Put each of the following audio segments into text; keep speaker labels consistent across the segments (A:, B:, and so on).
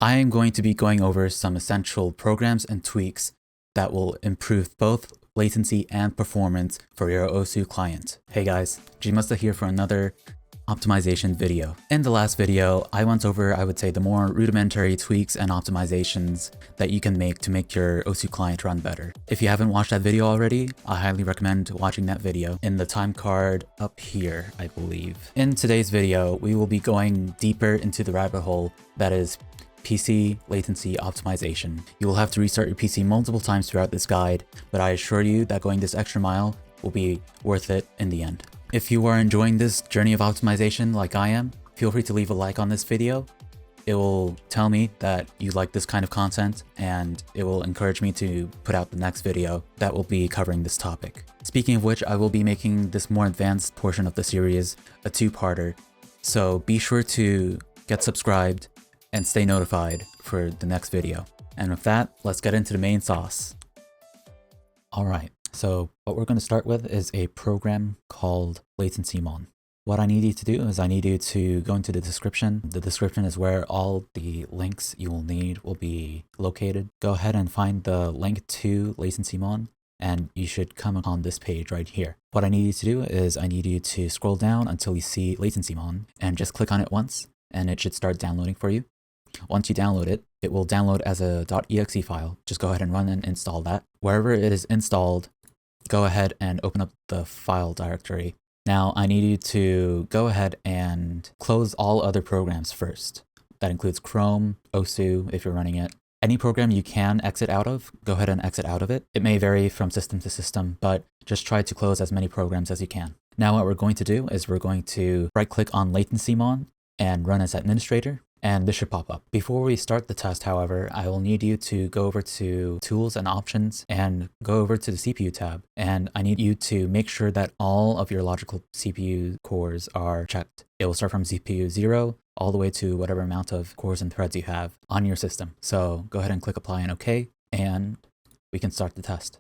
A: I am going to be going over some essential programs and tweaks that will improve both latency and performance for your OSU client. Hey guys, Jaymusta here for another optimization video. In the last video, I went over, I would say, the more rudimentary tweaks and optimizations that you can make to make your OSU client run better. If you haven't watched that video already, I highly recommend watching that video in the time card up here, I believe. In today's video, we will be going deeper into the rabbit hole that is PC latency optimization. You will have to restart your PC multiple times throughout this guide, but I assure you that going this extra mile will be worth it in the end. If you are enjoying this journey of optimization like I am, feel free to leave a like on this video. It will tell me that you like this kind of content, and it will encourage me to put out the next video that will be covering this topic. Speaking of which, I will be making this more advanced portion of the series a two-parter, so be sure to get subscribed and stay notified for the next video. And with that, let's get into the main sauce. Alright, so what we're going to start with is a program called LatencyMon. What I need you to do is I need you to go into the description. The description is where all the links you will need will be located. Go ahead and find the link to LatencyMon, and you should come on this page right here. What I need you to do is I need you to scroll down until you see LatencyMon and just click on it once, and it should start downloading for you. Once you download it, it will download as a .exe file. Just go ahead and run and install that. Wherever it is installed, go ahead and open up the file directory. Now I need you to go ahead and close all other programs first. That includes Chrome, OSU if you're running it. Any program you can exit out of, go ahead and exit out of it. It may vary from system to system, but just try to close as many programs as you can. Now what we're going to do is we're going to right-click on LatencyMon and run as administrator, and this should pop up. Before we start the test, however, I will need you to go over to Tools and Options and go over to the CPU tab. And I need you to make sure that all of your logical CPU cores are checked. It will start from CPU 0 all the way to whatever amount of cores and threads you have on your system. So go ahead and click Apply and OK, and we can start the test.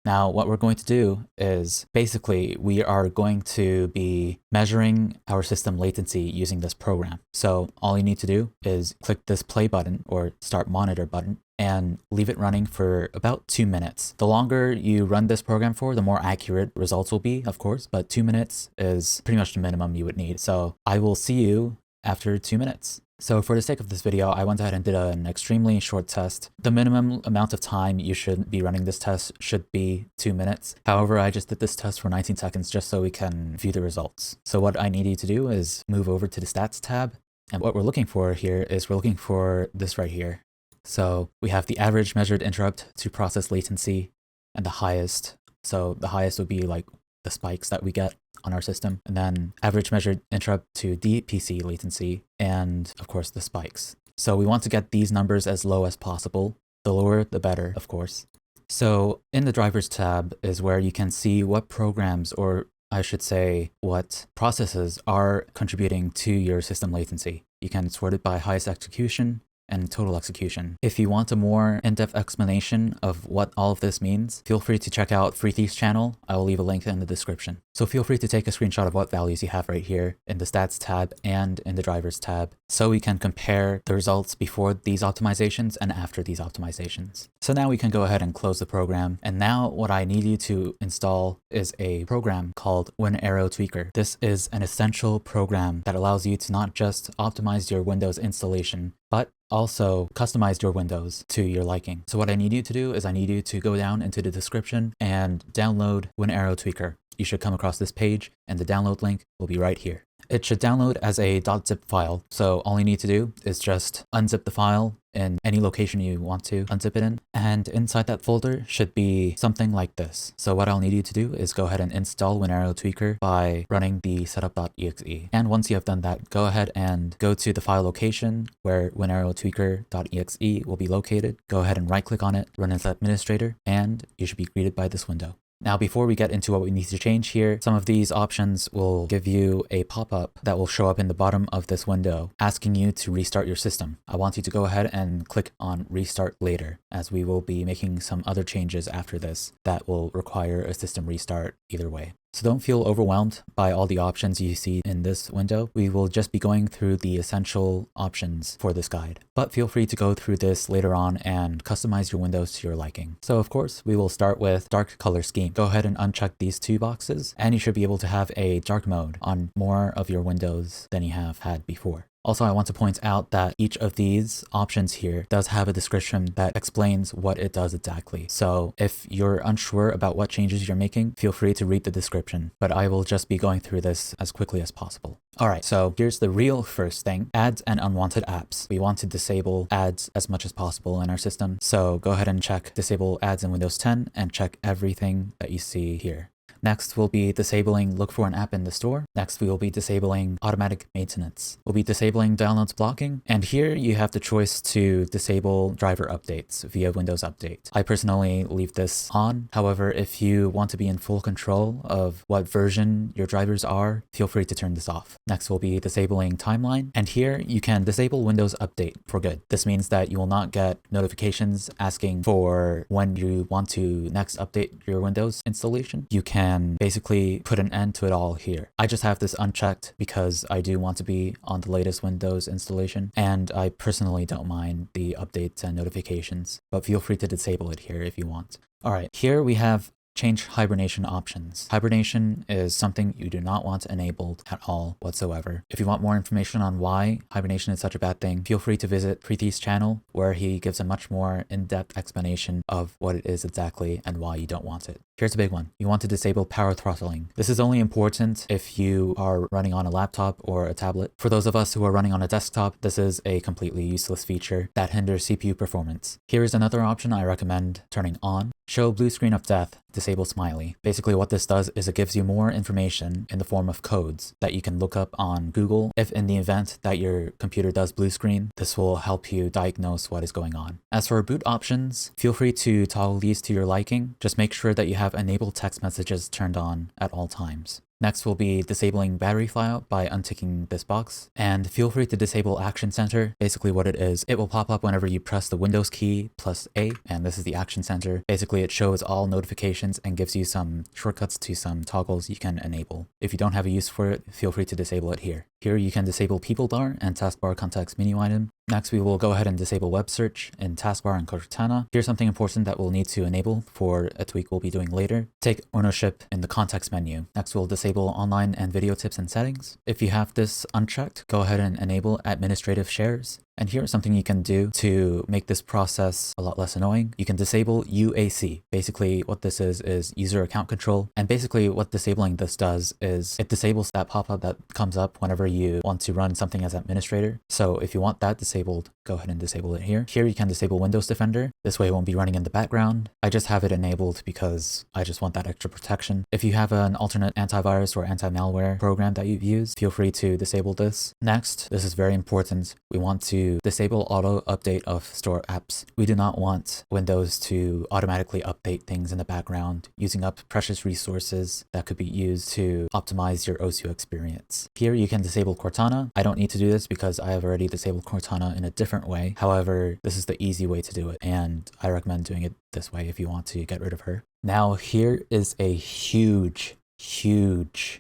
A: Now, what we're going to do is basically we are going to be measuring our system latency using this program. So all you need to do is click this play button or start monitor button and leave it running for about 2 minutes. The longer you run this program for, the more accurate results will be, of course, but 2 minutes is pretty much the minimum you would need. So I will see you after 2 minutes. So for the sake of this video, I went ahead and did an extremely short test. The minimum amount of time you should be running this test should be 2 minutes. However, I just did this test for 19 seconds just so we can view the results. So what I need you to do is move over to the stats tab. And what we're looking for here is we're looking for this right here. So we have the average measured interrupt to process latency and the highest. So the highest would be like the spikes that we get on our system, and then average measured interrupt to DPC latency, and of course the spikes. So we want to get these numbers as low as possible. The lower, the better, of course. So in the drivers tab is where you can see what programs, or I should say what processes, are contributing to your system latency. You can sort it by highest execution and total execution. If you want a more in-depth explanation of what all of this means, feel free to check out Freethief's channel. I will leave a link in the description. So feel free to take a screenshot of what values you have right here in the stats tab and in the drivers tab, so we can compare the results before these optimizations and after these optimizations. So now we can go ahead and close the program. And now what I need you to install is a program called Winaero Tweaker. This is an essential program that allows you to not just optimize your Windows installation, but also customize your Windows to your liking. So what I need you to do is I need you to go down into the description and download Winaero Tweaker. You should come across this page, and the download link will be right here. It should download as a .zip file, so all you need to do is just unzip the file in any location you want to unzip it in, and inside that folder should be something like this. So what I'll need you to do is go ahead and install Winaero Tweaker by running the setup.exe. And once you have done that, go ahead and go to the file location where Winaero Tweaker.exe will be located. Go ahead and right click on it, run as administrator, and you should be greeted by this window. Now, before we get into what we need to change here, some of these options will give you a pop-up that will show up in the bottom of this window asking you to restart your system. I want you to go ahead and click on Restart Later, as we will be making some other changes after this that will require a system restart either way. So don't feel overwhelmed by all the options you see in this window. We will just be going through the essential options for this guide, but feel free to go through this later on and customize your windows to your liking. So of course, we will start with dark color scheme. Go ahead and uncheck these two boxes and you should be able to have a dark mode on more of your windows than you have had before. Also, I want to point out that each of these options here does have a description that explains what it does exactly. So if you're unsure about what changes you're making, feel free to read the description, but I will just be going through this as quickly as possible. All right, so here's the real first thing, ads and unwanted apps. We want to disable ads as much as possible in our system. So go ahead and check disable ads in Windows 10 and check everything that you see here. Next, we'll be disabling look for an app in the store. Next, we will be disabling automatic maintenance. We'll be disabling downloads blocking. And here you have the choice to disable driver updates via Windows Update. I personally leave this on. However, if you want to be in full control of what version your drivers are, feel free to turn this off. Next, we'll be disabling timeline. And here you can disable Windows Update for good. This means that you will not get notifications asking for when you want to next update your Windows installation. You can basically put an end to it all here. I just have this unchecked because I do want to be on the latest Windows installation, and I personally don't mind the updates and notifications, but feel free to disable it here if you want. All right, here we have change hibernation options. Hibernation is something you do not want enabled at all whatsoever. If you want more information on why hibernation is such a bad thing, feel free to visit Preeti's channel where he gives a much more in-depth explanation of what it is exactly and why you don't want it. Here's a big one. You want to disable power throttling. This is only important if you are running on a laptop or a tablet. For those of us who are running on a desktop, this is a completely useless feature that hinders CPU performance. Here is another option I recommend turning on. Show blue screen of death, disable smiley. Basically what this does is it gives you more information in the form of codes that you can look up on Google. If in the event that your computer does blue screen, this will help you diagnose what is going on. As for boot options, feel free to toggle these to your liking. Just make sure that you have enable text messages turned on at all times. Next, we'll be disabling battery flyout by unticking this box. And feel free to disable Action Center. Basically what it is, it will pop up whenever you press the Windows key plus A, and this is the Action Center. Basically, it shows all notifications and gives you some shortcuts to some toggles you can enable. If you don't have a use for it, feel free to disable it here. Here you can disable people bar and taskbar context menu item. Next, we will go ahead and disable web search in taskbar and Cortana. Here's something important that we'll need to enable for a tweak we'll be doing later. Take ownership in the context menu. Next, we'll disable online and video tips and settings. If you have this unchecked, go ahead and enable administrative shares. And here's something you can do to make this process a lot less annoying. You can disable UAC. Basically what this is user account control. And basically what disabling this does is it disables that pop-up that comes up whenever you want to run something as administrator. So if you want that disabled, go ahead and disable it here. Here you can disable Windows Defender. This way it won't be running in the background. I just have it enabled because I just want that extra protection. If you have an alternate antivirus or anti-malware program that you've used, feel free to disable this. Next, this is very important. We want to disable auto update of store apps. We do not want Windows to automatically update things in the background, using up precious resources that could be used to optimize your OSU experience. Here you can disable Cortana. I don't need to do this because I have already disabled Cortana in a different way. However, this is the easy way to do it, and I recommend doing it this way if you want to get rid of her. Now here is a huge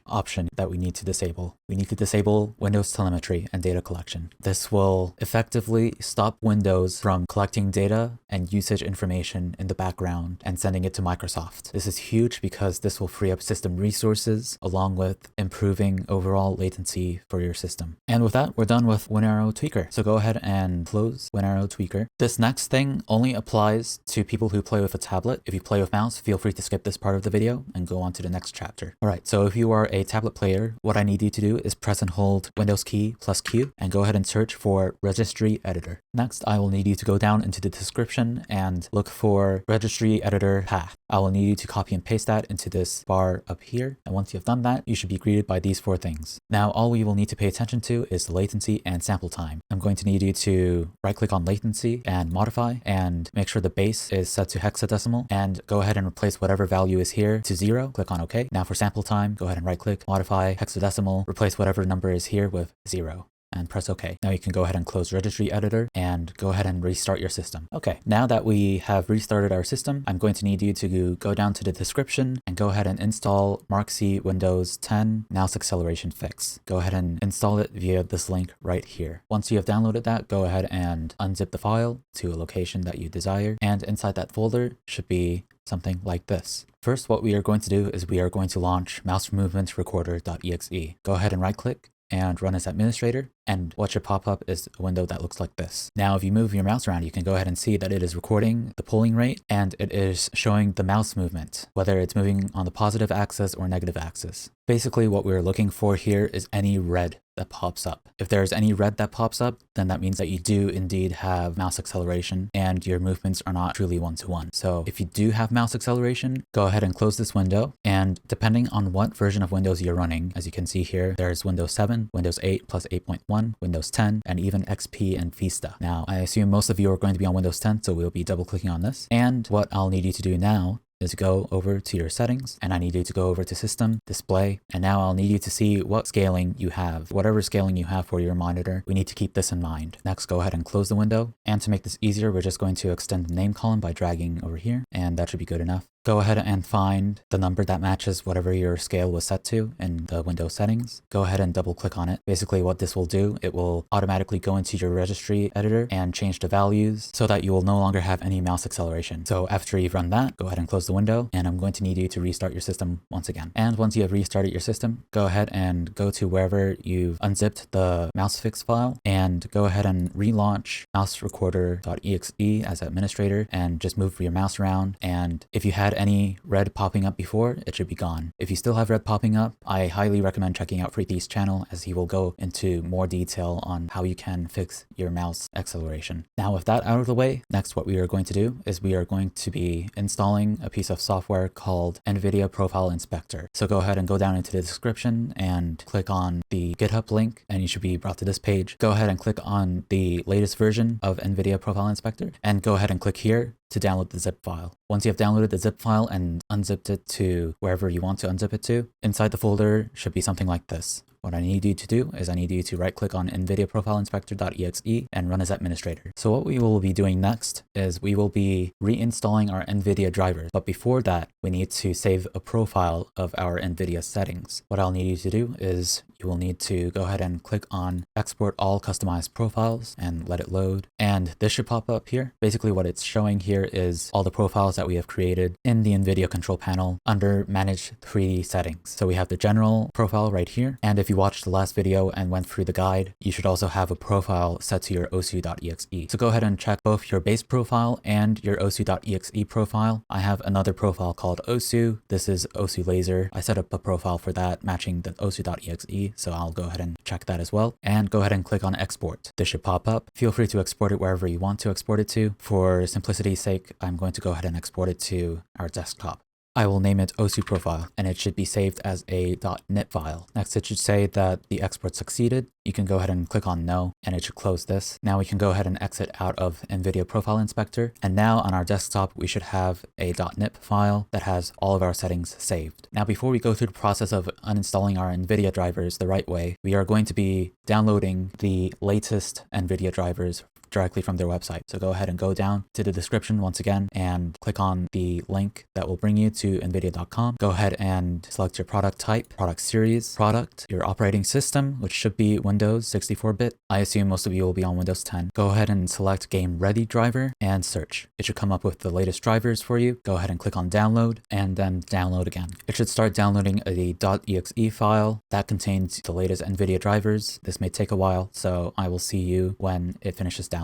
A: option that we need to disable. We need to disable Windows telemetry and data collection. This will effectively stop Windows from collecting data and usage information in the background and sending it to Microsoft. This is huge because this will free up system resources along with improving overall latency for your system. And with that, we're done with Winaero Tweaker. So go ahead and close Winaero Tweaker. This next thing only applies to people who play with a tablet. If you play with mouse, feel free to skip this part of the video and go on to the next chapter. All right, so if you are a tablet player, what I need you to do is press and hold Windows key plus Q and go ahead and search for Registry Editor. Next, I will need you to go down into the description and look for Registry Editor path. I will need you to copy and paste that into this bar up here. And once you've done that, you should be greeted by these four things. Now, all we will need to pay attention to is the latency and sample time. I'm going to need you to right click on latency and modify and make sure the base is set to hexadecimal and go ahead and replace whatever value is here to 0. Click on OK. Now for sample time, go ahead and right click, modify hexadecimal, replace whatever number is here with 0. and press OK. Now you can go ahead and close Registry Editor and go ahead and restart your system. Okay, now that we have restarted our system, I'm going to need you to go down to the description and go ahead and install MarkC Windows 10 Mouse Acceleration Fix. Go ahead and install it via this link right here. Once you have downloaded that, go ahead and unzip the file to a location that you desire, and inside that folder should be something like this. First, what we are going to do is we are going to launch mousemovementrecorder.exe. Go ahead and right click and run as administrator, and what should pop up is a window that looks like this. Now, if you move your mouse around, you can go ahead and see that it is recording the polling rate, and it is showing the mouse movement, whether it's moving on the positive axis or negative axis. Basically, what we're looking for here is any red that pops up. If there's any red that pops up, then that means that you do indeed have mouse acceleration and your movements are not truly one-to-one. So if you do have mouse acceleration, go ahead and close this window. And depending on what version of Windows you're running, as you can see here, there's Windows 7, Windows 8 plus 8.1, Windows 10, and even XP and Vista. Now, I assume most of you are going to be on Windows 10, so we'll be double clicking on this. And what I'll need you to do now is go over to your settings, and I need you to go over to system, display, and now I'll need you to see what scaling you have. Whatever scaling you have for your monitor, we need to keep this in mind. Next, go ahead and close the window. And to make this easier, we're just going to extend the name column by dragging over here, and that should be good enough. Go ahead and find the number that matches whatever your scale was set to in the Windows settings. Go ahead and double click on it. Basically what this will do, it will automatically go into your registry editor and change the values so that you will no longer have any mouse acceleration. So after you've run that, go ahead and close the window, and I'm going to need you to restart your system once again. And once you have restarted your system, go ahead and go to wherever you've unzipped the mouse fix file and go ahead and relaunch mouserecorder.exe as administrator and just move your mouse around. And if you had any red popping up before, it should be gone. If you still have red popping up, I highly recommend checking out Preeti's channel, as he will go into more detail on how you can fix your mouse acceleration. Now with that out of the way, next what we are going to do is we are going to be installing a piece of software called Nvidia Profile Inspector. So go ahead and go down into the description and click on the GitHub link, and you should be brought to this page. Go ahead and click on the latest version of Nvidia Profile Inspector and go ahead and click here to download the zip file. Once you have downloaded the zip file and unzipped it to wherever you want to unzip it to, inside the folder should be something like this. What I need you to do is I need you to right click on Nvidia Profile Inspector.exe and run as administrator. So what we will be doing next is we will be reinstalling our Nvidia drivers. But before that, we need to save a profile of our Nvidia settings. What I'll need you to do is you will need to go ahead and click on Export All Customized Profiles and let it load. And this should pop up here. Basically what it's showing here is all the profiles that we have created in the Nvidia control panel under Manage 3D Settings. So we have the general profile right here. And if you watched the last video and went through the guide, you should also have a profile set to your osu.exe. So go ahead and check both your base profile and your osu.exe profile. I have another profile called osu. This is osu laser. I set up a profile for that matching the osu.exe. So I'll go ahead and check that as well. And go ahead and click on export. This should pop up. Feel free to export it wherever you want to export it to. For simplicity's sake, I'm going to go ahead and export it to our desktop. I will name it OSU profile, and it should be saved as a .NIT file. Next, it should say that the export succeeded. You can go ahead and click on no, and it should close this. Now we can go ahead and exit out of NVIDIA Profile Inspector. And now on our desktop, we should have a .NIT file that has all of our settings saved. Now, before we go through the process of uninstalling our NVIDIA drivers the right way, we are going to be downloading the latest NVIDIA drivers directly from their website. So go ahead and go down to the description once again and click on the link that will bring you to nvidia.com. Go ahead and select your product type, product series, product, your operating system, which should be Windows 64-bit. I assume most of you will be on Windows 10. Go ahead and select Game Ready driver and search. It should come up with the latest drivers for you. Go ahead and click on download and then download again. It should start downloading a .exe file that contains the latest NVIDIA drivers. This may take a while, so I will see you when it finishes downloading.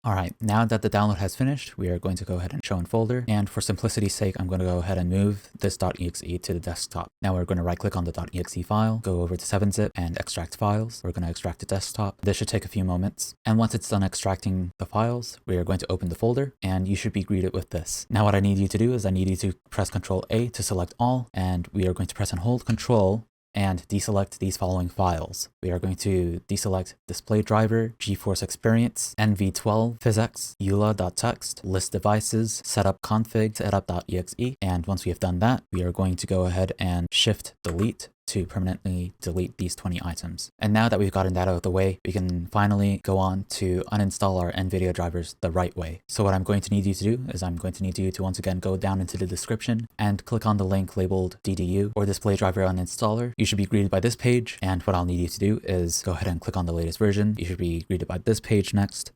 A: All right, now that the download has finished, we are going to go ahead and show in folder. And for simplicity's sake, I'm going to go ahead and move this .exe to the desktop. Now we're going to right click on the .exe file, go over to 7-zip and extract files. We're going to extract the desktop. This should take a few moments. And once it's done extracting the files, we are going to open the folder and you should be greeted with this. Now what I need you to do is I need you to press Ctrl A to select all, and we are going to press and hold Ctrl and deselect these following files. We are going to deselect display driver, GeForce Experience, NV12, PhysX, EULA.txt, list devices, setup config, setup.exe. And once we have done that, we are going to go ahead and shift delete to permanently delete these 20 items. And now that we've gotten that out of the way, we can finally go on to uninstall our Nvidia drivers the right way. So what I'm going to need you to do is I'm going to need you to once again go down into the description and click on the link labeled DDU or display driver uninstaller. You should be greeted by this page, and what I'll need you to do is go ahead and click on the latest version. You should be greeted by this page next,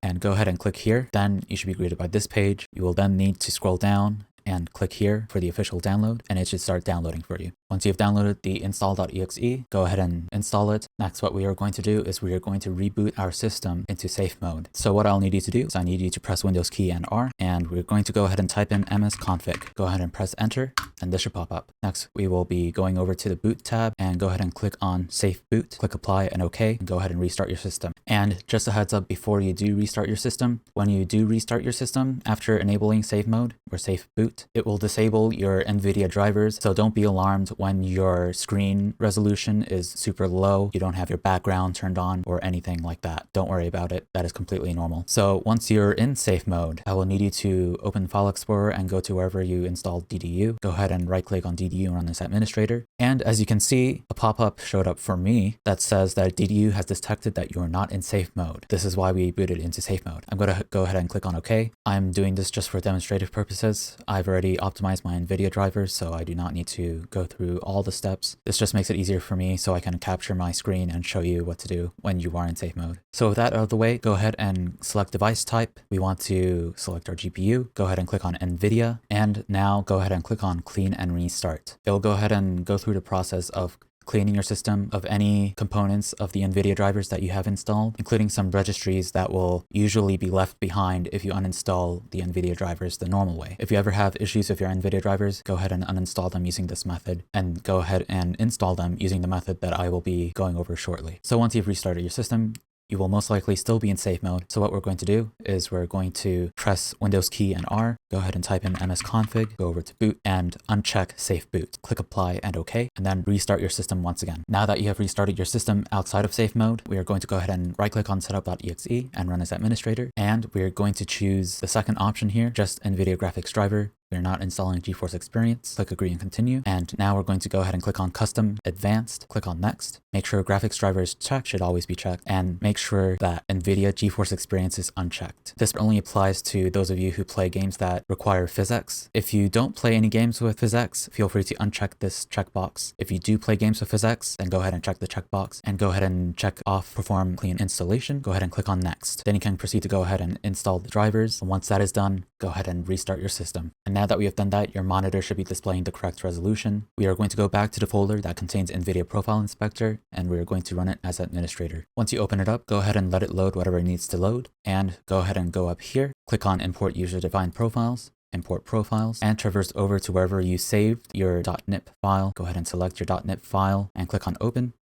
A: and go ahead and click here. Then you should be greeted by this page. You will then need to scroll down and click here for the official download, and it should start downloading for you. Once you've downloaded the install.exe, go ahead and install it. Next, what we are going to do is we are going to reboot our system into safe mode. So what I'll need you to do is I need you to press Windows key and R, and we're going to go ahead and type in msconfig. Go ahead and press enter, and this should pop up. Next, we will be going over to the boot tab and go ahead and click on safe boot, click apply and OK, and go ahead and restart your system. And just a heads up before you do restart your system, when you do restart your system after enabling safe mode or safe boot, it will disable your Nvidia drivers. So don't be alarmed when your screen resolution is super low, you don't have your background turned on or anything like that. Don't worry about it. That is completely normal. So once you're in safe mode, I will need you to open File Explorer and go to wherever you installed DDU. Go ahead and right click on DDU and run as administrator. And as you can see, a pop-up showed up for me that says that DDU has detected that you're not in safe mode. This is why we booted into safe mode. I'm going to go ahead and click on OK. I'm doing this just for demonstrative purposes. I've already optimized my Nvidia drivers, so I do not need to go through all the steps. This just makes it easier for me so I can capture my screen and show you what to do when you are in safe mode. So with that out of the way, go ahead and select device type. We want to select our GPU. Go ahead and click on Nvidia, and now go ahead and click on clean and restart. It'll go ahead and go through the process of cleaning your system of any components of the Nvidia drivers that you have installed, including some registries that will usually be left behind if you uninstall the Nvidia drivers the normal way. If you ever have issues with your Nvidia drivers, go ahead and uninstall them using this method, and go ahead and install them using the method that I will be going over shortly. So once you've restarted your system, you will most likely still be in safe mode. So what we're going to do is we're going to press Windows key and R, go ahead and type in msconfig, go over to boot and uncheck safe boot. Click apply and OK, and then restart your system once again. Now that you have restarted your system outside of safe mode, we are going to go ahead and right click on setup.exe and run as administrator. And we're going to choose the second option here, just NVIDIA graphics driver. We're not installing GeForce Experience. Click agree and continue. And now we're going to go ahead and click on custom advanced, click on next. Make sure graphics driver is checked, should always be checked, and make sure that NVIDIA GeForce Experience is unchecked. This only applies to those of you who play games that require PhysX. If you don't play any games with PhysX, feel free to uncheck this checkbox. If you do play games with PhysX, then go ahead and check the checkbox and go ahead and check off perform clean installation. Go ahead and click on next. Then you can proceed to go ahead and install the drivers. And once that is done, go ahead and restart your system. And now that we have done that, your monitor should be displaying the correct resolution. We are going to go back to the folder that contains NVIDIA Profile Inspector, and we are going to run it as administrator. Once you open it up, go ahead and let it load whatever it needs to load, and go ahead and go up here, click on Import User-Defined Profiles, import profiles, and traverse over to wherever you saved your .nip file. Go ahead and select your .nip file and click on Open.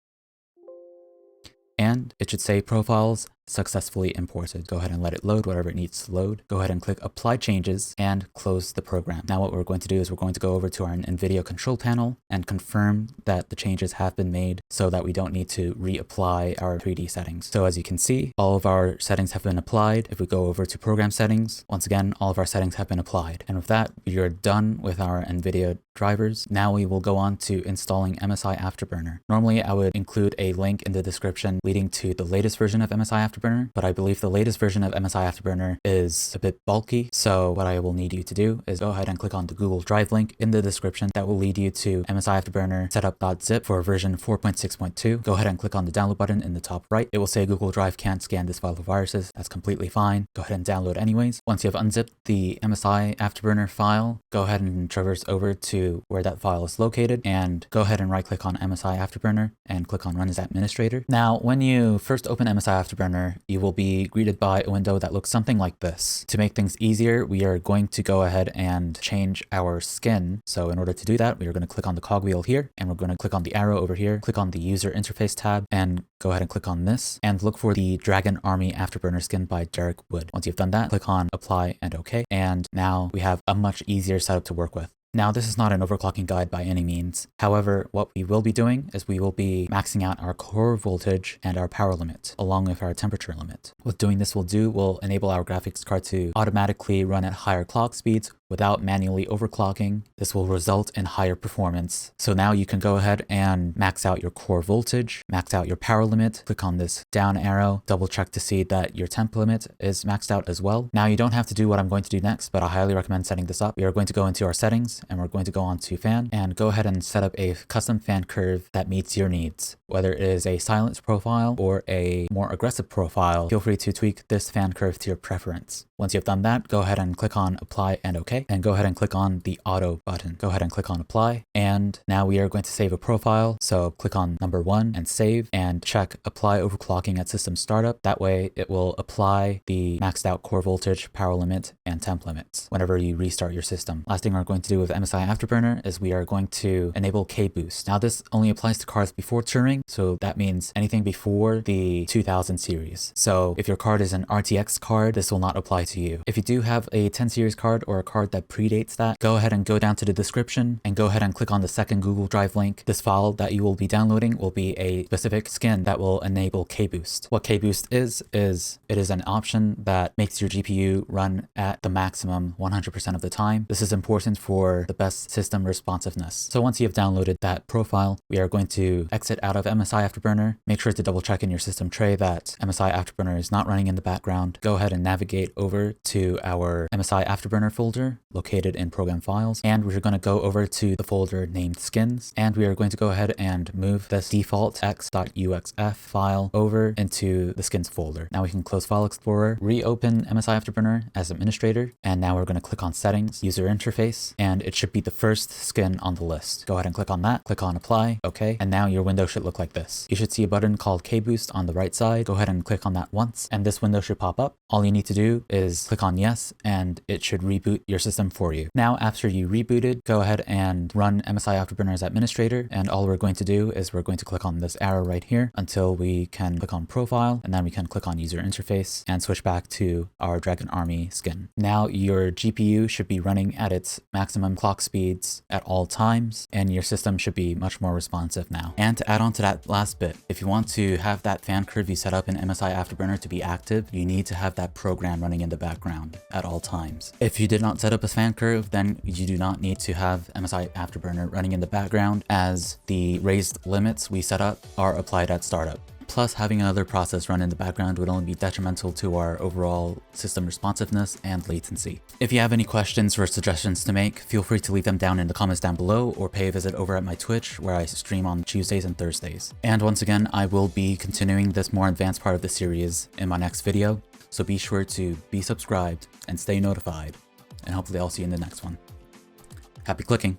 A: And it should say profiles successfully imported. Go ahead and let it load whatever it needs to load. Go ahead and click apply changes and close the program. Now what we're going to do is we're going to go over to our NVIDIA control panel and confirm that the changes have been made so that we don't need to reapply our 3D settings. So as you can see, all of our settings have been applied. If we go over to program settings, once again, all of our settings have been applied. And with that, we are done with our NVIDIA drivers. Now we will go on to installing MSI Afterburner. Normally I would include a link in the description leading to the latest version of MSI Afterburner, but I believe the latest version of MSI Afterburner is a bit bulky. So what I will need you to do is go ahead and click on the Google Drive link in the description. That will lead you to MSI Afterburner setup.zip for version 4.6.2. Go ahead and click on the download button in the top right. It will say Google Drive can't scan this file for viruses. That's completely fine. Go ahead and download anyways. Once you have unzipped the MSI Afterburner file, go ahead and traverse over to where that file is located and go ahead and right click on MSI Afterburner and click on Run as Administrator. Now, when you first open MSI Afterburner, you will be greeted by a window that looks something like this. To make things easier, we are going to go ahead and change our skin. So in order to do that, we are going to click on the cogwheel here and we're going to click on the arrow over here, click on the User Interface tab and go ahead and click on this and look for the Dragon Army Afterburner skin by Derek Wood. Once you've done that, click on Apply and OK. And now we have a much easier setup to work with. Now, this is not an overclocking guide by any means. However, what we will be doing is we will be maxing out our core voltage and our power limit, along with our temperature limit. What doing this will do will enable our graphics card to automatically run at higher clock speeds without manually overclocking. This will result in higher performance. So now you can go ahead and max out your core voltage, max out your power limit, click on this down arrow, double check to see that your temp limit is maxed out as well. Now you don't have to do what I'm going to do next, but I highly recommend setting this up. We are going to go into our settings and we're going to go on to fan and go ahead and set up a custom fan curve that meets your needs. Whether it is a silence profile or a more aggressive profile, feel free to tweak this fan curve to your preference. Once you've done that, go ahead and click on apply and OK, and go ahead and click on the auto button. Go ahead and click on apply. And now we are going to save a profile. So click on number 1 and save and check apply overclocking at system startup. That way it will apply the maxed out core voltage, power limit, and temp limits whenever you restart your system. Last thing we're going to do with MSI Afterburner is we are going to enable KBOOST. Now this only applies to cards before Turing. So that means anything before the 2000 series. So if your card is an RTX card, this will not apply to you. If you do have a 10 series card or a card that predates that, go ahead and go down to the description and go ahead and click on the second Google Drive link. This file that you will be downloading will be a specific skin that will enable KBOOST. What KBOOST is it is an option that makes your GPU run at the maximum 100% of the time. This is important for the best system responsiveness. So once you have downloaded that profile, we are going to exit out of MSI Afterburner. Make sure to double check in your system tray that MSI Afterburner is not running in the background. Go ahead and navigate over to our MSI Afterburner folder located in program files. And we're going to go over to the folder named skins. And we are going to go ahead and move this default x.uxf file over into the skins folder. Now we can close File Explorer, reopen MSI Afterburner as administrator. And now we're going to click on settings, user interface, and it should be the first skin on the list. Go ahead and click on that, click on apply, okay. And now your window should look like this. You should see a button called KBOOST on the right side. Go ahead and click on that once, and this window should pop up. All you need to do is click on yes, and it should reboot your system for you. Now, after you rebooted, go ahead and run MSI Afterburner as administrator, and all we're going to do is we're going to click on this arrow right here until we can click on profile, and then we can click on user interface and switch back to our Dragon Army skin. Now your GPU should be running at its maximum clock speeds at all times, and your system should be much more responsive now. And to add on to that last bit, if you want to have that fan curve you set up in MSI Afterburner to be active, you need to have that program running in the background at all times. If you did not set up a fan curve, then you do not need to have MSI Afterburner running in the background, as the raised limits we set up are applied at startup. Plus, having another process run in the background would only be detrimental to our overall system responsiveness and latency. If you have any questions or suggestions to make, feel free to leave them down in the comments down below, or pay a visit over at my Twitch, where I stream on Tuesdays and Thursdays. And once again, I will be continuing this more advanced part of the series in my next video, so be sure to be subscribed and stay notified, and hopefully I'll see you in the next one. Happy clicking!